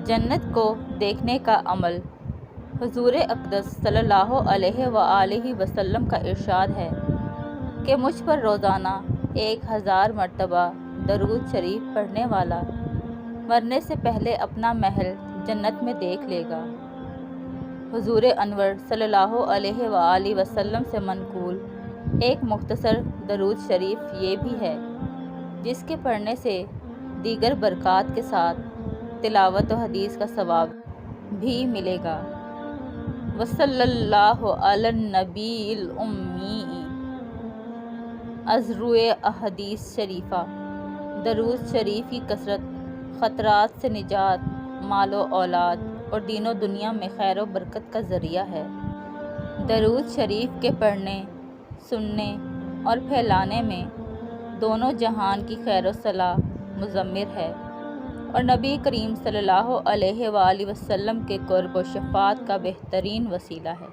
جنت کو دیکھنے کا عمل۔ حضور اقدس صلی اللہ علیہ وآلہ وسلم کا ارشاد ہے کہ مجھ پر روزانہ 1000 مرتبہ درود شریف پڑھنے والا مرنے سے پہلے اپنا محل جنت میں دیکھ لے گا۔ حضور انور صلی اللہ علیہ وآلہ وسلم سے منقول ایک مختصر درود شریف یہ بھی ہے جس کے پڑھنے سے دیگر برکات کے ساتھ تلاوت و حدیث کا ثواب بھی ملے گا۔ وصلی اللہ علی النبی الامی۔ از روئے احادیث شریفہ، درود شریف کی کثرت خطرات سے نجات، مال و اولاد اور دین و دنیا میں خیر و برکت کا ذریعہ ہے۔ درود شریف کے پڑھنے، سننے اور پھیلانے میں دونوں جہان کی خیر و صلاح مضمر ہے اور نبی کریم صلی اللہ علیہ وآلہ وسلم کے قرب و شفاعت کا بہترین وسیلہ ہے۔